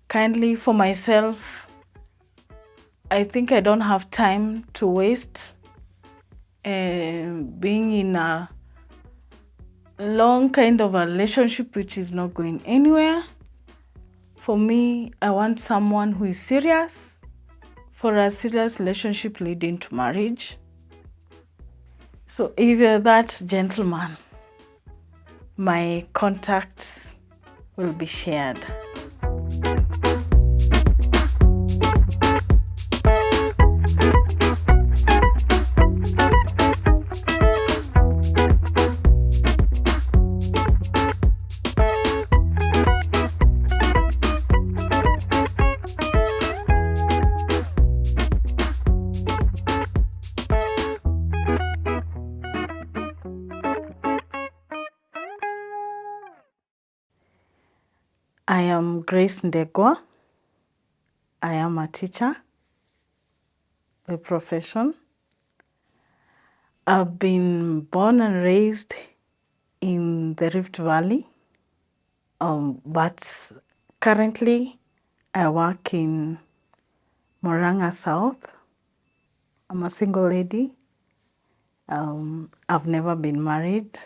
kindly for myself, I think I don't have time to waste being in a long kind of a relationship which is not going anywhere. For me, I want someone who is serious, for a serious relationship leading to marriage. So if you're that gentleman, my contacts will be shared. I am Grace Ndegwa. I am a teacher by profession. I've been born and raised in the Rift Valley, but currently I work in Murang'a South. I'm a single lady. I've never been married.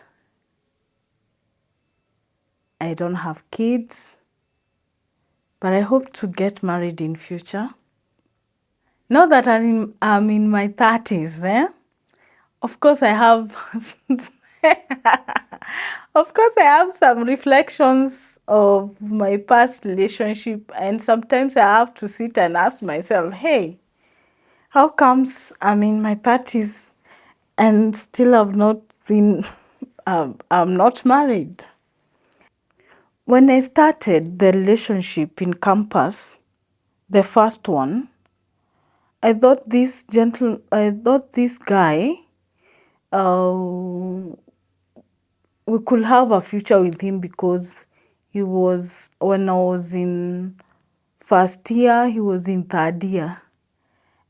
I don't have kids, but I hope to get married in future. Now that I'm in my 30s, of course I have of course I have some reflections of my past relationship, and sometimes I have to sit and ask myself, hey, how comes I'm in my 30s and still have not been I'm not married? When I started the relationship in campus, the first one, I thought this guy, we could have a future with him because he was, when I was in first year, he was in third year.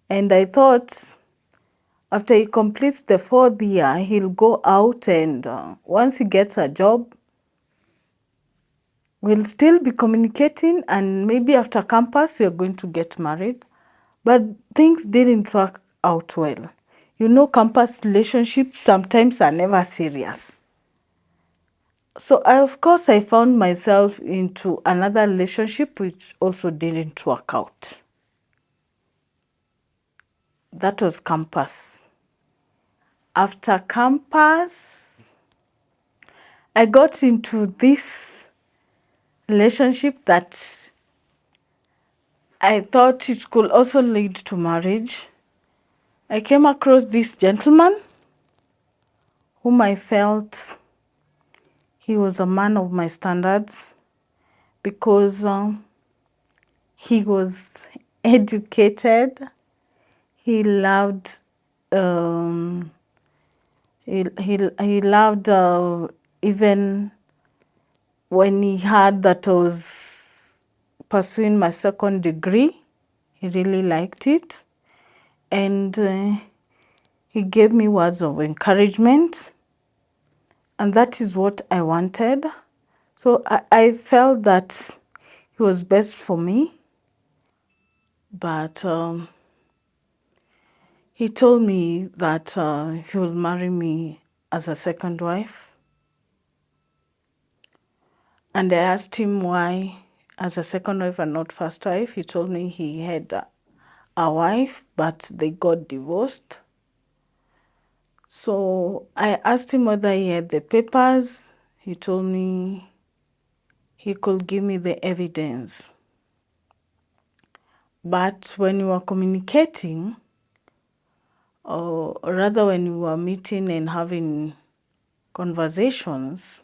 And I thought after he completes the fourth year, he'll go out and once he gets a job, we'll still be communicating, and maybe after campus, we're going to get married. But things didn't work out well. You know, campus relationships sometimes are never serious. So of course, I found myself into another relationship which also didn't work out. That was campus. After campus, I got into this relationship that I thought it could also lead to marriage. I came across this gentleman whom I felt he was a man of my standards because he was educated. He loved he loved even when he heard that I was pursuing my second degree. He really liked it, and he gave me words of encouragement, and that is what I wanted. So I felt that he was best for me, but he told me that he will marry me as a second wife. And I asked him why as a second wife and not first wife. He told me he had a wife, but they got divorced. So I asked him whether he had the papers. He told me he could give me the evidence. But when we were communicating, or rather when we were meeting and having conversations,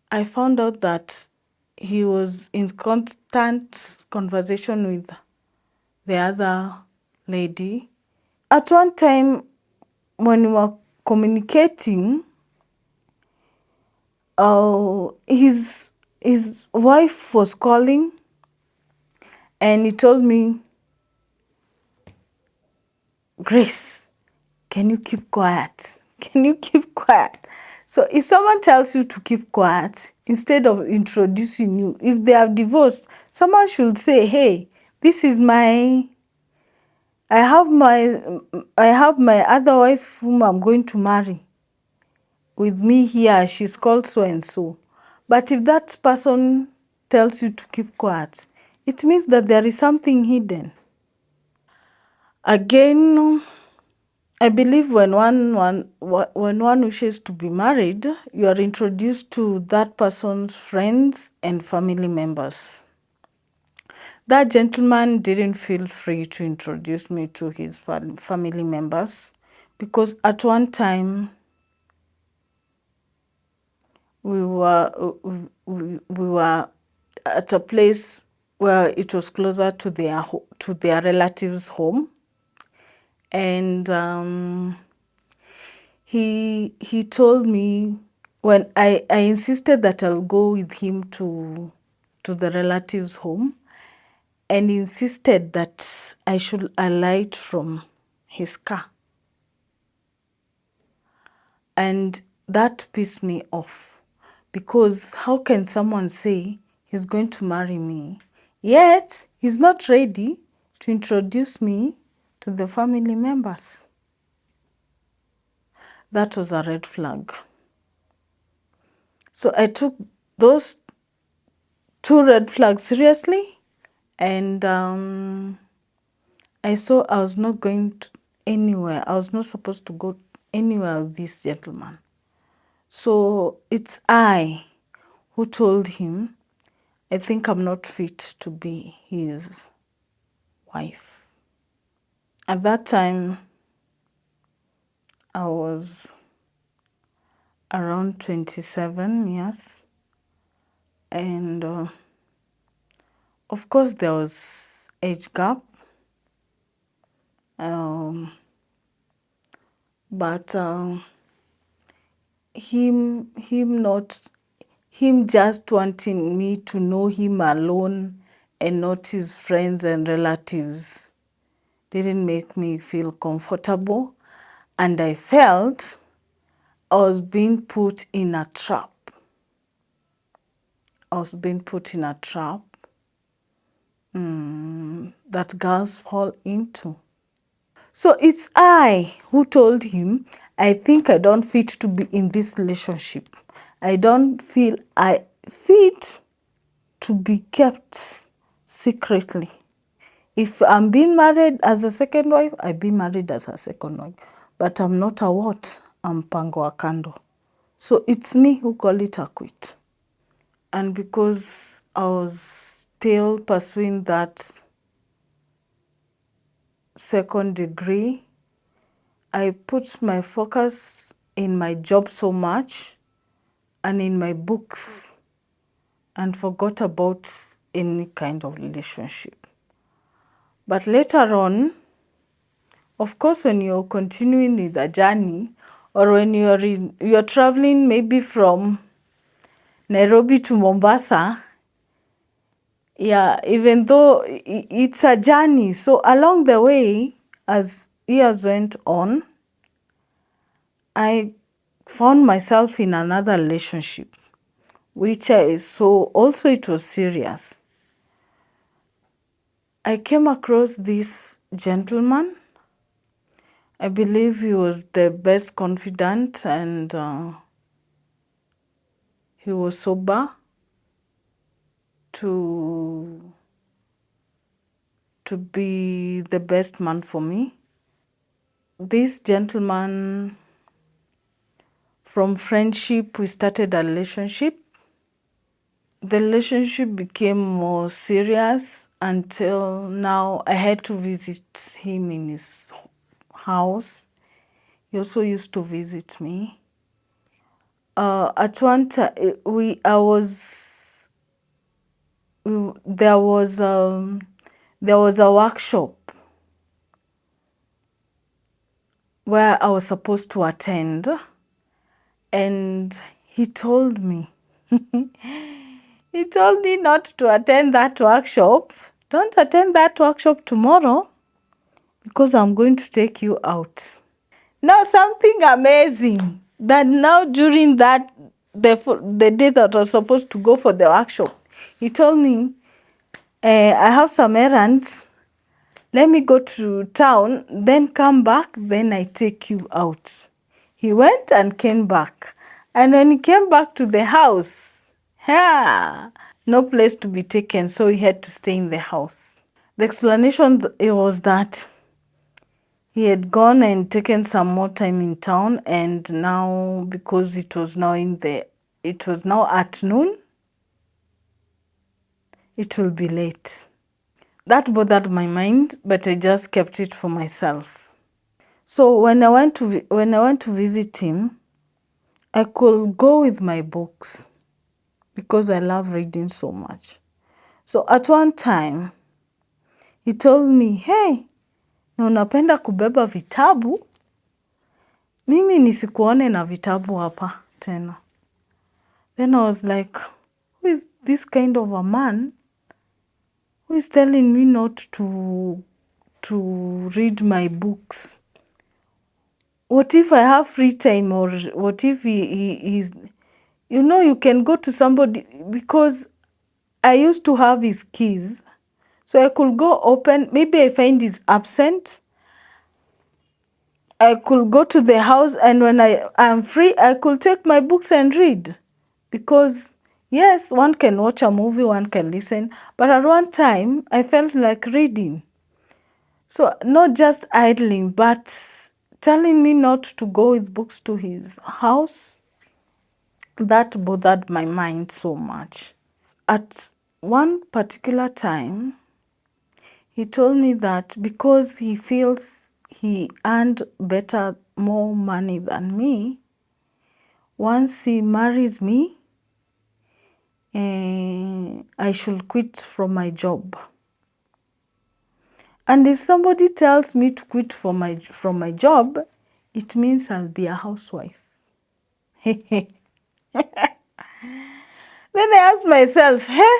I found out that he was in constant conversation with the other lady. At one time, when we were communicating, his wife was calling, and he told me, Grace, can you keep quiet? Can you keep quiet? So if someone tells you to keep quiet, instead of introducing you, if they are divorced, someone should say, hey, this is my, I have my other wife whom I'm going to marry with me here. She's called so and so. But if that person tells you to keep quiet, it means that there is something hidden. Again, I believe when one wishes to be married, you are introduced to that person's friends and family members. That gentleman didn't feel free to introduce me to his family members because at one time we were at a place where it was closer to their relatives' home, and he told me, when I insisted that I'll go with him to the relative's home, and insisted that I should alight from his car. And that pissed me off, because how can someone say he's going to marry me, yet he's not ready to introduce me to the family members? That was a red flag. So I took those two red flags seriously, and I saw I was not going anywhere. I was not supposed to go anywhere with this gentleman. So it's I who told him, I think I'm not fit to be his wife. At that time, I was around 27 years. And of course, there was age gap. But him just wanting me to know him alone and not his friends and relatives didn't make me feel comfortable, and I felt I was being put in a trap. That girls fall into. So it's I who told him, I think I don't fit to be in this relationship. I don't feel I fit to be kept secretly. If I'm being married as a second wife, I be married as a second wife. But I'm not a what? I'm mpango wa kando. So it's me who call it a quit. And because I was still pursuing that second degree, I put my focus in my job so much and in my books, and forgot about any kind of relationship. But later on, of course, when you're continuing with a journey, or when you're traveling maybe from Nairobi to Mombasa, yeah, even though it's a journey, so along the way, as years went on, I found myself in another relationship, which also it was serious. I came across this gentleman. I believe he was the best confidant, and he was sober to be the best man for me. This gentleman, from friendship, we started a relationship. The relationship became more serious until now I had to visit him in his house. He also used to visit me. At one time, there was a workshop where I was supposed to attend, and he told me not to attend that workshop. Don't attend that workshop tomorrow because I'm going to take you out. Now, something amazing. that now during the day that I was supposed to go for the workshop, he told me, I have some errands. Let me go to town, then come back, then I take you out. He went and came back. And when he came back to the house, no place to be taken, so he had to stay in the house. The explanation it was that he had gone and taken some more time in town, and now because it was now at noon, it will be late. That bothered my mind, but I just kept it for myself. So when I went to visit him, I could go with my books because I love reading so much. So at one time, he told me, hey, na unapenda kubeba vitabu? Mimi nisikuone na vitabu hapa tena. Then I was like, who is this kind of a man who is telling me not to read my books? What if I have free time, or what if he's, you can go to somebody, because I used to have his keys. So I could go open, maybe I find he's absent. I could go to the house, and when I am free, I could take my books and read. Because yes, one can watch a movie, one can listen, but at one time I felt like reading. So not just idling, but telling me not to go with books to his house, that bothered my mind so much. At one particular time, he told me that because he feels he earned more money than me, once he marries me, I should quit from my job. And if somebody tells me to quit from my job, it means I'll be a housewife. Then I asked myself, hey,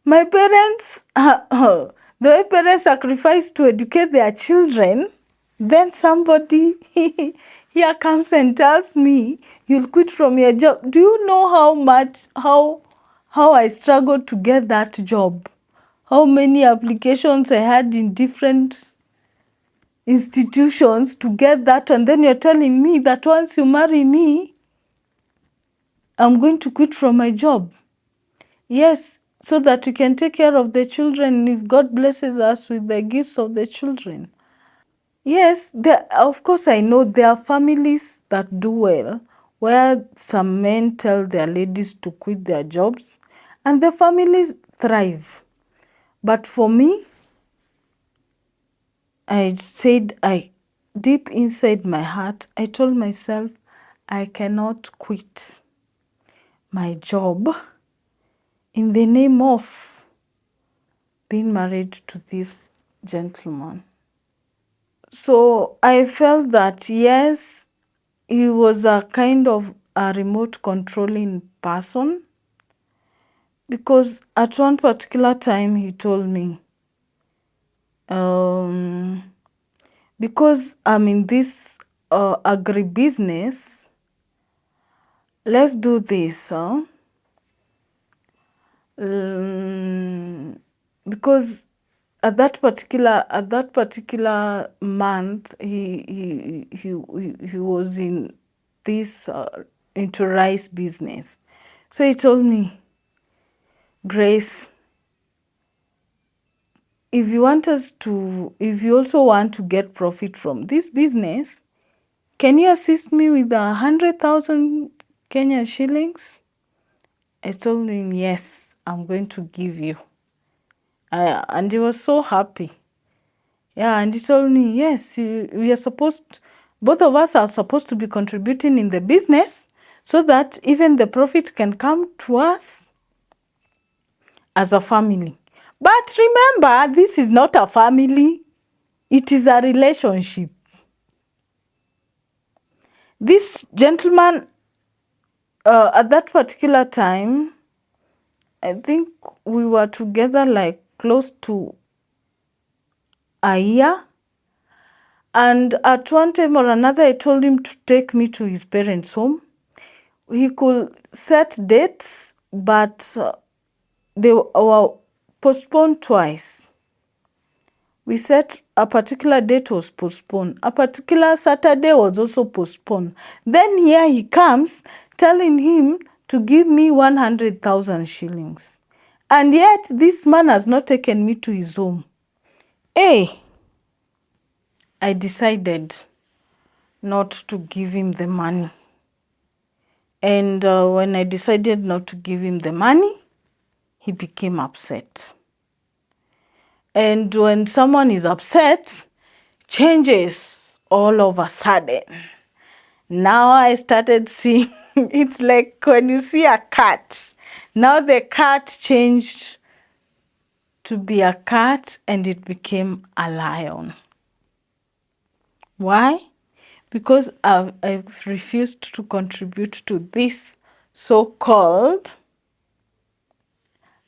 my parents, the way parents sacrifice to educate their children, then somebody here comes and tells me, you'll quit from your job. Do you know how I struggled to get that job? How many applications I had in different institutions to get that, and then you're telling me that once you marry me, I'm going to quit from my job. Yes, so that we can take care of the children if God blesses us with the gifts of the children. Yes, of course I know there are families that do well, where some men tell their ladies to quit their jobs, and the families thrive. But for me, deep inside my heart, I told myself, I cannot quit my job in the name of being married to this gentleman. So I felt that, yes, he was a kind of a remote controlling person, because at one particular time he told me, because I'm in this agribusiness, let's do this. Because at that particular month, he was in this into rice business. So he told me, Grace, if you also want to get profit from this business, can you assist me with 100,000 Kenya shillings? I told him, yes, I'm going to give you. And he was so happy. Yeah, and he told me, yes, both of us are supposed to be contributing in the business so that even the profit can come to us as a family. But remember, this is not a family. It is a relationship. This gentleman, at that particular time, I think we were together like close to a year. And at one time or another, I told him to take me to his parents' home. He could set dates, but they were postponed twice. We set a particular date was postponed. A particular Saturday was also postponed. Then here he comes telling him to give me 100,000 shillings. And yet this man has not taken me to his home. Hey, I decided not to give him the money. And when I decided not to give him the money, he became upset. And when someone is upset, changes all of a sudden. Now I started seeing, it's like when you see a cat. Now the cat changed to be a cat and it became a lion. Why? Because I've refused to contribute to this so-called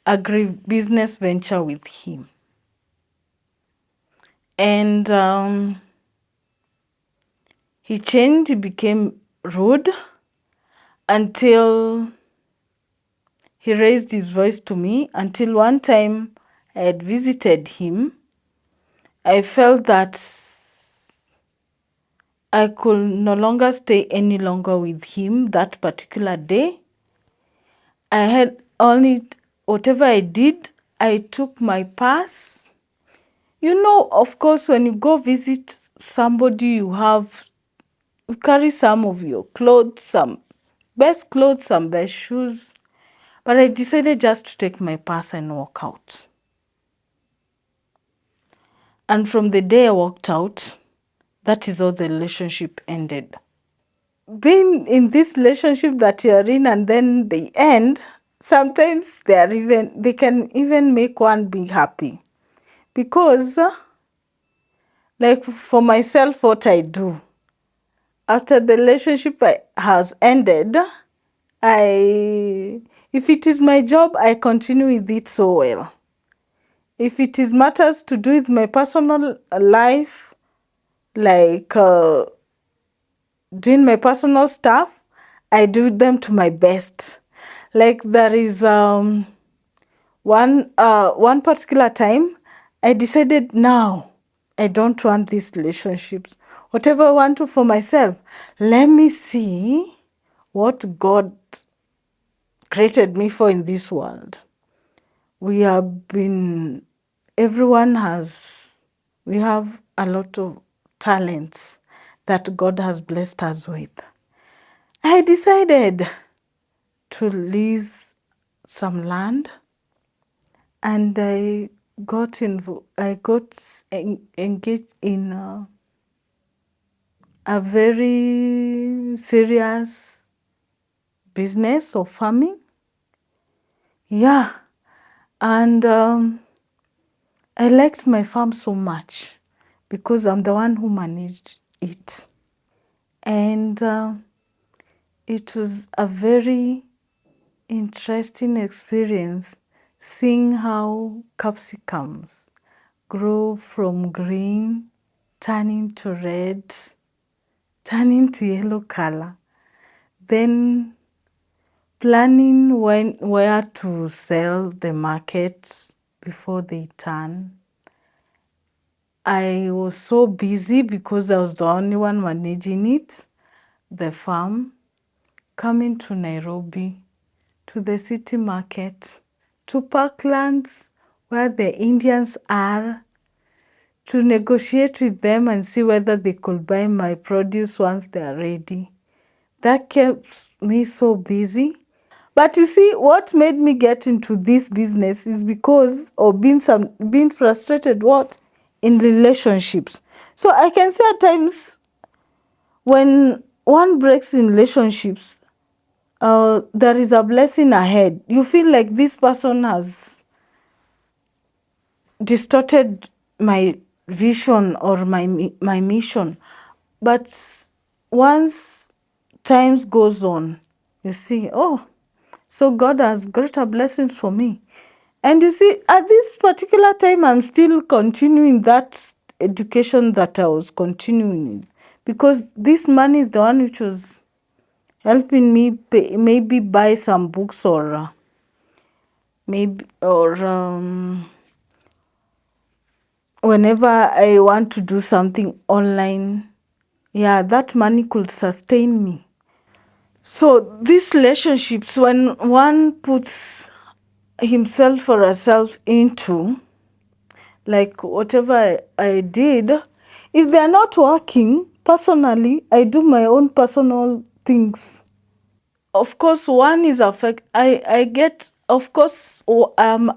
agribusiness venture with him. And he changed, he became rude until he raised his voice to me, until one time I had visited him. I felt that I could no longer stay any longer with him that particular day. I had only, whatever I did, I took my purse. You know, of course, when you go visit somebody, you carry some of your clothes, some best clothes, some best shoes. But I decided just to take my purse and walk out. And from the day I walked out, that is how the relationship ended. Being in this relationship that you're in and then they end, sometimes they can even make one be happy. Because like for myself, what I do, after the relationship has ended, if it is my job, I continue with it so well. If it is matters to do with my personal life, like doing my personal stuff, I do them to my best. Like there is one particular time I decided now I don't want these relationships. Whatever I want to for myself, let me see what God created me for in this world. We have a lot of talents that God has blessed us with. I decided to lease some land, and I got engaged in a very serious business of farming. Yeah, and I liked my farm so much because I'm the one who managed it. And it was a very interesting experience seeing how capsicums grow from green, turning to red, turning to yellow color, then planning where to sell the market before they turn. I was so busy because I was the only one managing it, the farm, coming to Nairobi, to the city market, to Parklands where the Indians are, to negotiate with them and see whether they could buy my produce once they are ready. That kept me so busy. But you see, what made me get into this business is because of being frustrated in relationships. So I can say at times when one breaks in relationships, there is a blessing ahead. You feel like this person has distorted my vision or my mission. But once times goes on, you see, oh, so God has greater blessings for me. And you see, at this particular time, I'm still continuing that education that I was continuing with, because this money is the one which was helping me maybe buy some books or whenever I want to do something online, yeah, that money could sustain me. So these relationships, when one puts himself or herself into, like whatever I did, if they're not working, personally, I do my own personal things. Of course, one is I get, of course, I'm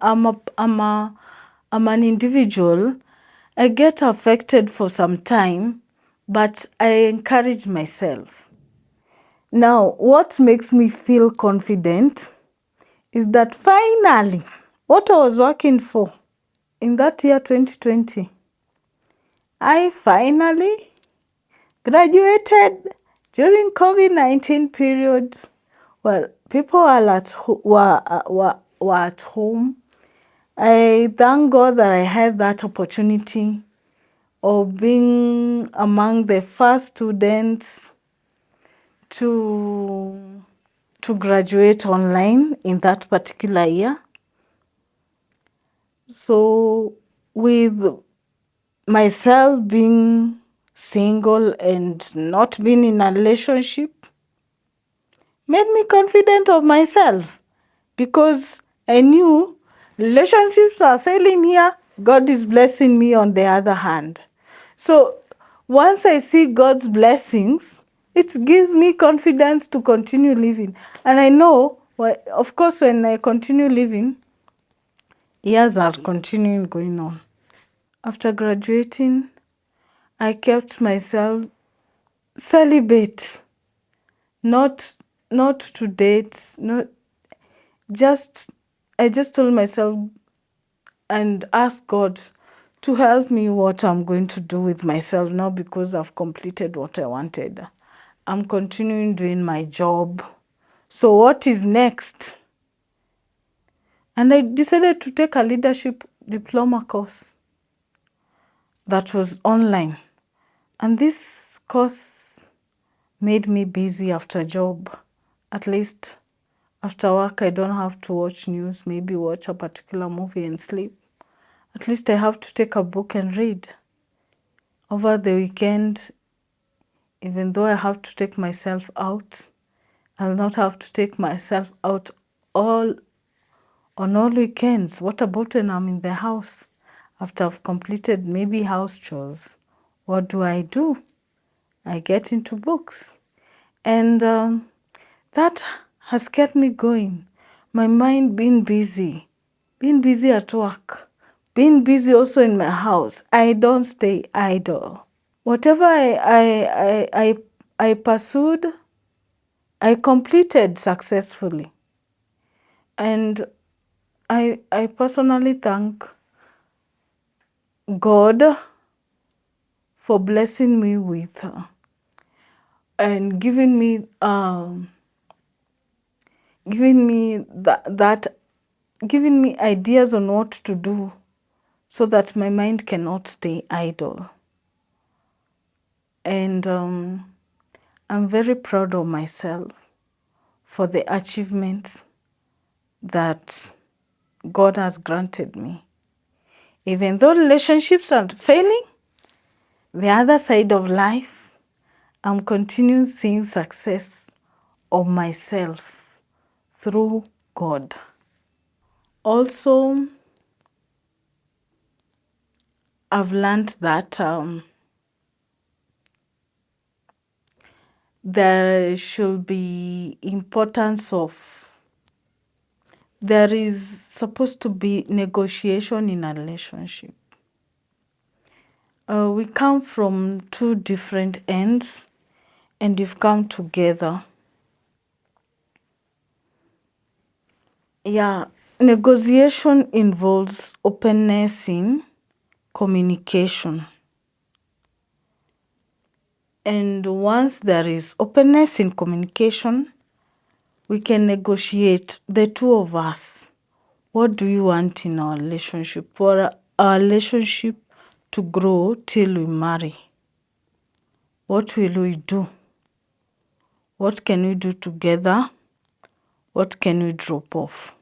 an individual. I get affected for some time, but I encourage myself. Now, what makes me feel confident is that finally, what I was working for in that year 2020, I finally graduated during COVID-19 period. Well, people were at home. I thank God that I had that opportunity of being among the first students to graduate online in that particular year. So with myself being single and not being in a relationship made me confident of myself, because I knew relationships are failing here, God is blessing me on the other hand. So once I see God's blessings, it gives me confidence to continue living. And I know, of course, when I continue living, years are continuing going on. After graduating, I kept myself celibate, not to date, not just I just told myself and asked God to help me what I'm going to do with myself now, because I've completed what I wanted. I'm continuing doing my job. So what is next? And I decided to take a leadership diploma course that was online. And this course made me busy after job. At least after work, I don't have to watch news, maybe watch a particular movie and sleep. At least I have to take a book and read. Over the weekend, even though I have to take myself out, I'll not have to take myself out on all weekends. What about when I'm in the house after I've completed maybe house chores? What do? I get into books. And that has kept me going. My mind being busy at work, being busy also in my house. I don't stay idle. Whatever I pursued, I completed successfully. And I personally thank God for blessing me with and giving me giving me ideas on what to do so that my mind cannot stay idle. And I'm very proud of myself for the achievements that God has granted me. Even though relationships are failing, the other side of life, I'm continuing seeing success of myself through God. Also, I've learned that there should be importance of, there is supposed to be negotiation in a relationship. We come from two different ends and you've come together. Yeah, negotiation involves openness in communication. And once there is openness in communication, we can negotiate, the two of us. What do we want in our relationship? For our relationship to grow till we marry? What will we do? What can we do together? What can we drop off?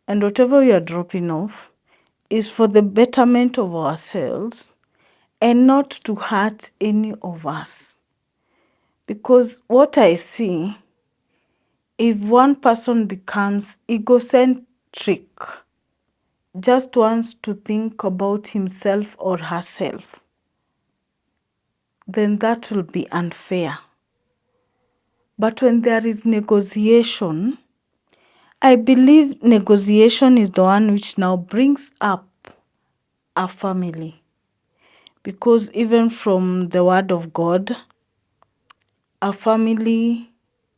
And whatever we are dropping off is for the betterment of ourselves and not to hurt any of us. Because what I see, if one person becomes egocentric, just wants to think about himself or herself, then that will be unfair. But when there is negotiation, I believe negotiation is the one which now brings up a family. Because even from the word of God, a family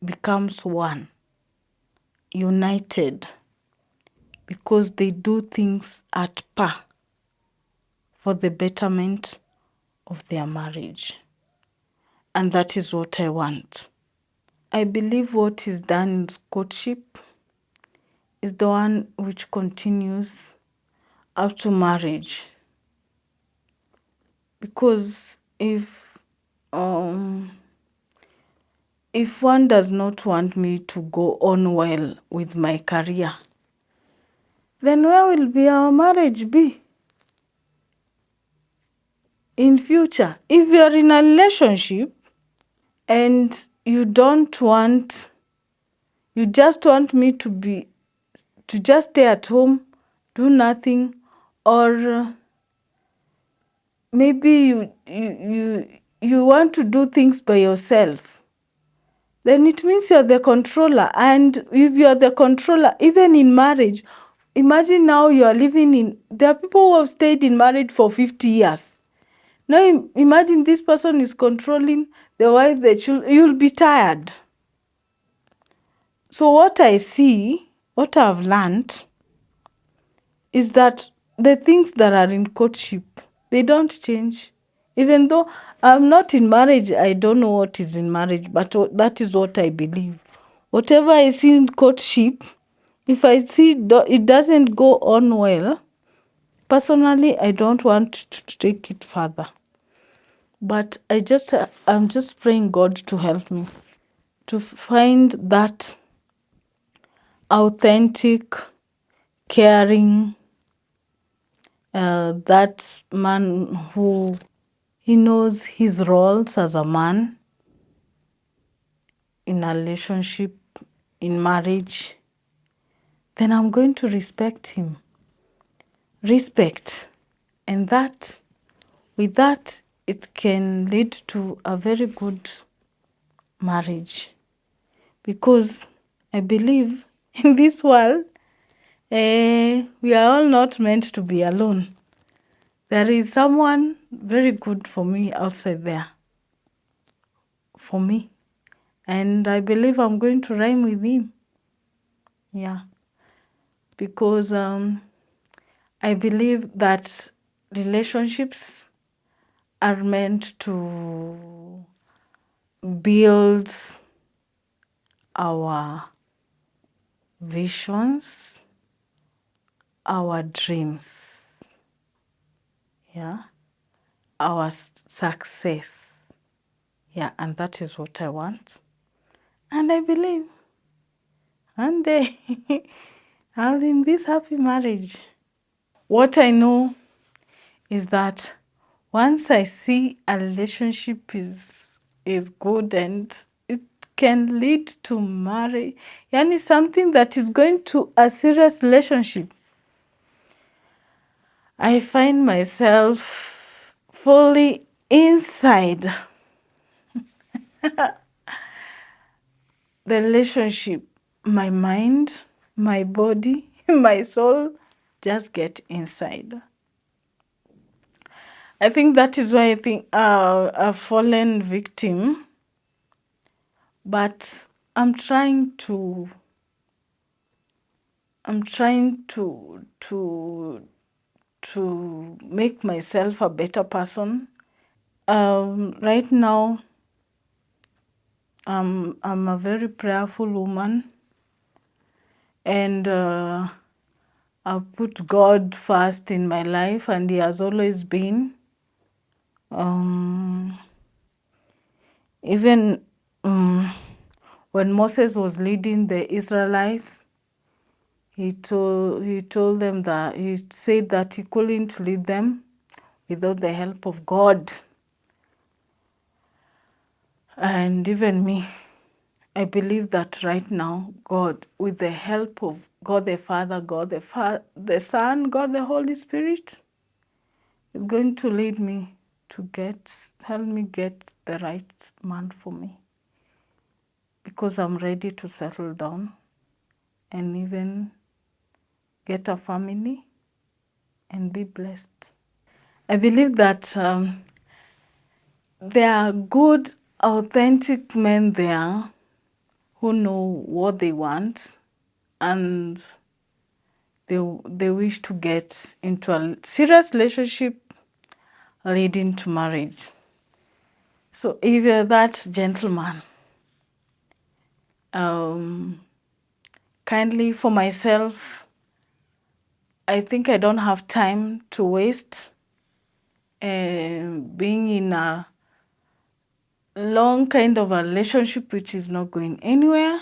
becomes one, united, because they do things at par for the betterment of their marriage. And that is what I want. I believe what is done in courtship is the one which continues up to marriage. Because if one does not want me to go on well with my career, then where will be our marriage be in future? If you are in a relationship and you just want me to just stay at home, do nothing, or maybe you want to do things by yourself, then it means you're the controller. And if you're the controller, even in marriage, imagine now you are there are people who have stayed in marriage for 50 years. Now imagine this person is controlling the wife, the children, you'll be tired. So what I've learned is that the things that are in courtship, they don't change. Even though I'm not in marriage, I don't know what is in marriage, but that is what I believe. Whatever I see in courtship, if I see it doesn't go on well, personally, I don't want to take it further. But I'm just praying God to help me to find that authentic, caring, that man who he knows his roles as a man in a relationship, in marriage, then I'm going to respect him. Respect. And with that, it can lead to a very good marriage. Because I believe in this world, we are all not meant to be alone. There is someone very good for me outside there. For me. And I believe I'm going to rhyme with him. Yeah. Because I believe that relationships are meant to build our visions, our dreams, yeah, our success. Yeah, and that is what I want. And I believe one day I'll be in this happy marriage. What I know is that once I see a relationship is good and it can lead to marriage, yani something that is going to a serious relationship, I find myself fully inside the relationship. My mind, my body, my soul just get inside. I think that is why I think a fallen victim, but I'm trying to make myself a better person. Right now, I'm a very prayerful woman, and I've put God first in my life, and He has always been. Even when Moses was leading the Israelites, he told them that he said that he couldn't lead them without the help of God. And even me, I believe that right now, God, with the help of God the Father, God the Son, God the Holy Spirit, is going to lead me to help me get the right man for me. Because I'm ready to settle down and even get a family and be blessed. I believe that there are good, authentic men there who know what they want and they wish to get into a serious relationship leading to marriage. So if you're that gentleman, kindly for myself, I think I don't have time to waste being in a long kind of a relationship which is not going anywhere.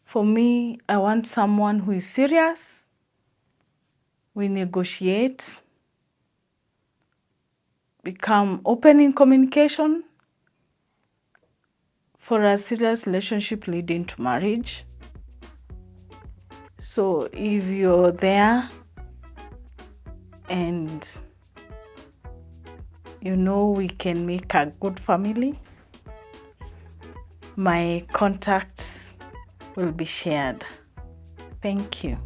For me, I want someone who is serious. We negotiate, become open in communication for a serious relationship leading to marriage. So if you're there and you know we can make a good family, my contacts will be shared. Thank you.